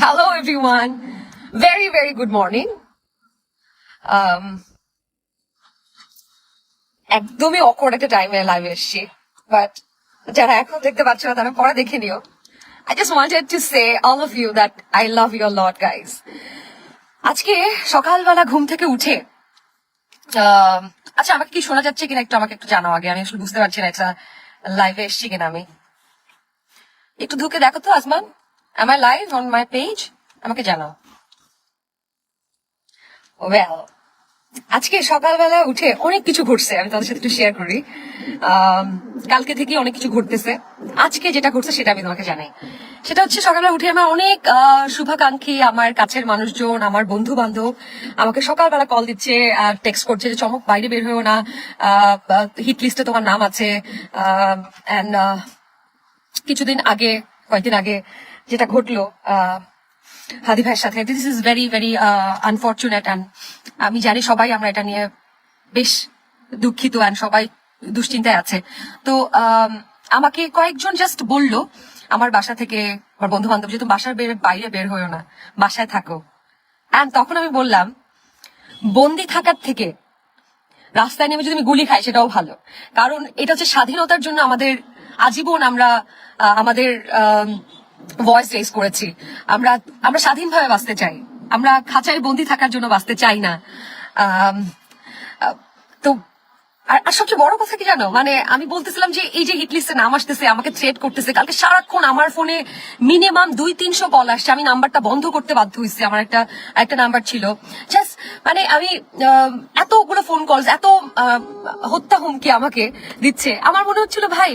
Hello everyone. Very, very good morning. একদমই awkward একটা টাইমে লাইভে এসেছি, বাট যারা এখন দেখতে পাচ্ছ না তারা পরে দেখে নিও। I just wanted to say all of you that I love you a lot, guys. আজকে সকালবেলা ঘুম থেকে উঠে আচ্ছা, আমাকে কি শোনা যাচ্ছে কিনা একটু আমাকে একটু জানাও আগে। আমি আসলে বুঝতে পারছি না একটা লাইভে এসেছি কিনা। আমি একটু ঢুকে দেখো তো আসমান, am I live on my page? আমাকে জানাও। ওয়েল, আজকে সকালবেলা উঠে অনেক কিছু ঘটছে, আমি তাদের সাথে একটু শেয়ার করি। কালকে থেকে অনেক কিছু ঘটতেছে। আজকে যেটা ঘটছে সেটা আমি তোমাকে জানাই। সেটা হচ্ছে সকালবেলা উঠে আমার অনেক শুভাকাঙ্ক্ষী, আমার কাছের মানুষজন, আমার বন্ধু বান্ধব আমাকে সকালবেলা কল দিচ্ছে, টেক্সট করছে যে চমক বাইরে বের হয়েও না, হিট লিস্টে তোমার নাম আছে। অ্যান্ড কয়েকদিন আগে যেটা ঘটলো হাদি ভাইয়ের সাথে, this is very very unfortunate. And আমি জানি সবাই আমরা এটা নিয়ে বেশ দুঃখিত, অ্যান্ড সবাই দুশ্চিন্তায় আছে। তো আমাকে কয়েকজন জাস্ট বললো আমার বাসা থেকে, আমার বন্ধু বান্ধব, যেহেতু বাসার বাইরে বের হয়েও না, বাসায় থাকো। অ্যান্ড তখন আমি বললাম, বন্দি থাকার থেকে রাস্তায় নেমে যদি আমি গুলি খাই সেটাও ভালো, কারণ এটা হচ্ছে স্বাধীনতার জন্য আমাদের আজীবন আমরা আমাদের ভয়েস রেজ করেছি। আমরা স্বাধীনভাবে বাঁচতে চাই, আমরা খাঁচায় বন্দি থাকার জন্য বাঁচতে চাই না। তো আর সবচেয়ে বড় কথা কি জানো, মানে আমি বলতেছিলাম যে এই যে হিট লিস্টে নাম আসতেছে, আমাকে থ্রেট করতেছে। কালকে সারাক্ষণ আমার ফোনে মিনিমাম 200-300 কল আসছে। আমি নাম্বারটা বন্ধ করতে বাধ্য হয়েছি। আমার একটা নাম্বার ছিল, জাস্ট মানে আমি এতগুলো ফোন কল, এত হত্যা হুমকি আমাকে দিচ্ছে। আমার মনে হচ্ছিল ভাই,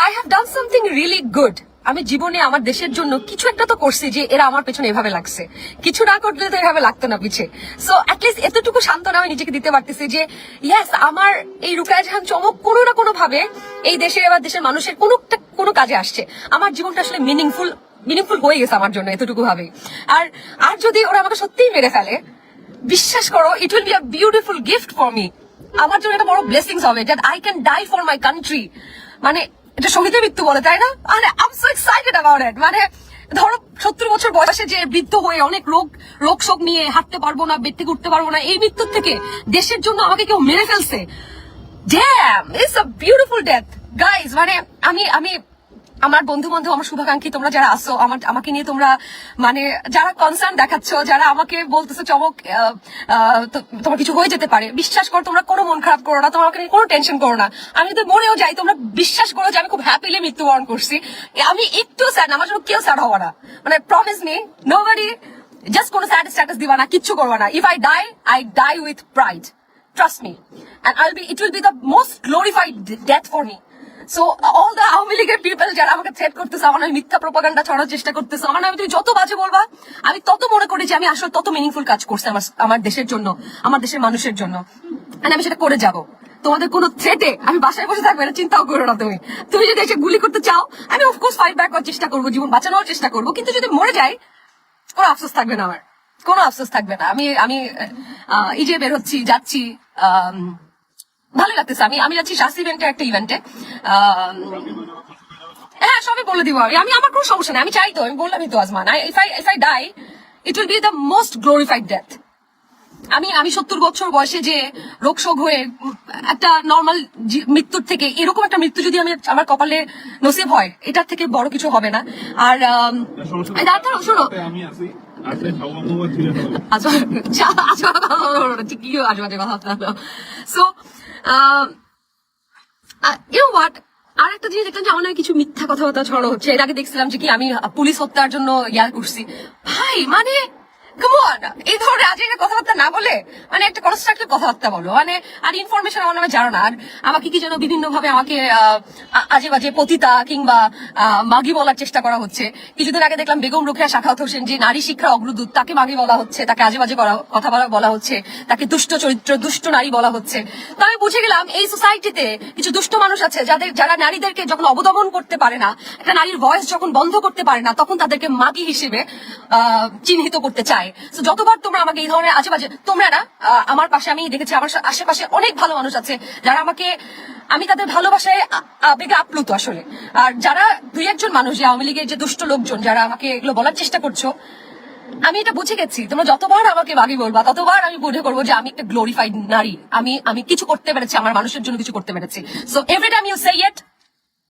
I have done something really good. আমি জীবনে আমার দেশের জন্য কিছু একটা তো করছি যে এরা আমার পেছনে এভাবে লাগছে। কিছু না করলে তো এভাবে লাগতো না পিছে। সো অ্যাটলিস্ট এতটুকু সান্ত্বনা আমি নিজেকে দিতে পারতেছি যে ইয়েস, আমার এই রুকায়া জাহান চমক কোনো না কোনো ভাবে এই দেশের এবার দেশের মানুষের কোনো কাজে আসছে। আমার জীবনটা আসলে মিনিংফুল হয়ে গেছে আমার জন্য এতটুকু ভাবে। আর যদি ওরা আমাকে সত্যিই মেরে ফেলে, বিশ্বাস করো, it will be a beautiful gift for me. আমার জন্য একটা বড় ব্লেসিংস হবে that I can die for my country. মানে এটা শহীদের মৃত্যু বলে, তাই না? আরে I am so excited about it. মানে ধরো 70 বছর বয়সে যে বৃদ্ধ হয়ে অনেক রোগ শোক নিয়ে হাঁটতে পারবো না, বেড থেকে উঠতে পারবো না, এই মৃত্যুর থেকে দেশের জন্য আমাকে কেউ মেরে ফেলছে। Damn, it's a beautiful death guys. মানে আমি আমার বন্ধু বান্ধব, আমার শুভাকাঙ্ক্ষী, তোমরা যারা আসো আমাকে নিয়ে, তোমরা মানে যারা কনসার্ন দেখাচ্ছ, যারা আমাকে বলতেছো চমক তোমার কিছু হয়ে যেতে পারে, বিশ্বাস করো, তোমরা কোনো মন খারাপ করো না, তোমরা আমাকে নিয়ে কোনো টেনশন করো না। আমি যদি মরেও যাই, তোমরা বিশ্বাস করো যে আমি খুব হ্যাপিলি মৃত্যুবরণ করছি। আমি একটু স্যাড না, আমার জন্য কেউ স্যাড হবো না। মানে প্রমিস মি, নোবডি, জাস্ট কোনো স্যাড স্ট্যাটাস দিবা না, কিচ্ছু করবা না। If I die with pride, trust me, and it will be the most glorified death for me. So all the Awami লীগের পিপল যারা আমাকে থ্রেট করতেছে, আমার নামে মিথ্যা প্রপাগান্ডা ছড়ানোর চেষ্টা করতেছে, আমার নামে তুমি যত বাজে বলবা, আমি তত মনে করি যে আমি আসলে তত মিনিংফুল কাজ করছি আমার দেশের জন্য, আমার দেশের মানুষের জন্য, আর আমি সেটা করে যাব। তোমাদের কোনো থ্রেটে আমি বাসায় বসে থাকবো এটা চিন্তাও করো না। তুমি যদি এসে গুলি করতে চাও, আমি অফকোর্স ফাইট ব্যাক করার চেষ্টা করবো, জীবন বাঁচানোর চেষ্টা করবো, কিন্তু যদি মরে যাই কোনো আফসোস থাকবে না, আমার কোনো আফসোস থাকবে না। আমি এই যে বের হচ্ছি, যাচ্ছি, ভালো লাগতেছে। আমি যাচ্ছি শাস্তি ইভেন্টের একটা ইভেন্টে। হ্যাঁ, সবই বলে দিব আমি, আমার কোনো সমস্যা নেই। আমি চাই তো, আমি বললামই তো Azman, if I die, it will be the most glorified death. আমি 70 বছর বয়সে যে রোগ শোক হয়ে একটা নর্মাল মৃত্যুর থেকে এরকম একটা মৃত্যু যদি আমার কপালে নসিব হয়, এটার থেকে বড় কিছু হবে না। আর শোনো, আর একটা জিনিস দেখলাম যে আমার নামে কিছু মিথ্যা কথাবার্তা ছড়ানো হচ্ছে। এর আগে দেখছিলাম যে কি আমি পুলিশ হত্যার জন্য করছি। ভাই মানে এই ধরনের আজকে কথাবার্তা না বলে মানে একটা কনস্ট্রাকটিভ কথাবার্তা বলো। মানে আর ইনফরমেশন আমার নামে জানো না। আর আমাকে কি যেন বিভিন্ন ভাবে আমাকে আজে বাজে পতিতা কিংবা মাগি বলার চেষ্টা করা হচ্ছে। কিছুদিন আগে দেখলাম বেগম রোকেয়া সাখাওয়াত হোসেন, যে নারী শিক্ষার অগ্রদূত, তাকে মাগি বলা হচ্ছে, তাকে আজে বাজে কথা বলা হচ্ছে, তাকে দুষ্ট চরিত্র, দুষ্ট নারী বলা হচ্ছে। তো আমি বুঝে গেলাম এই সোসাইটিতে কিছু দুষ্ট মানুষ আছে যারা নারীদেরকে যখন অবদমন করতে পারে না, একটা নারীর ভয়েস যখন বন্ধ করতে পারে না, তখন তাদেরকে মাগি হিসেবে চিহ্নিত করতে চায়। যতবার তোমরা আমাকে এই ধরনের আশেপাশে, তোমরা না আমার পাশে, আমি দেখেছি আমার আশেপাশে অনেক ভালো মানুষ আছে যারা আমাকে আমি তাদের ভালোবাসায় আবেগে আপ্লুত আসলে। আর যারা দুই একজন মানুষ, যে আওয়ামী লীগের যে দুষ্ট লোকজন যারা আমাকে এগুলো বলার চেষ্টা করছো, আমি এটা বুঝে গেছি। তোমরা যতবার আমাকে বাগি বলবা ততবার আমি মনে করবো যে আমি একটা গ্লোরিফাইড নারী, আমি কিছু করতে পেরেছি, আমার মানুষের জন্য কিছু করতে পেরেছি। So every time you say it,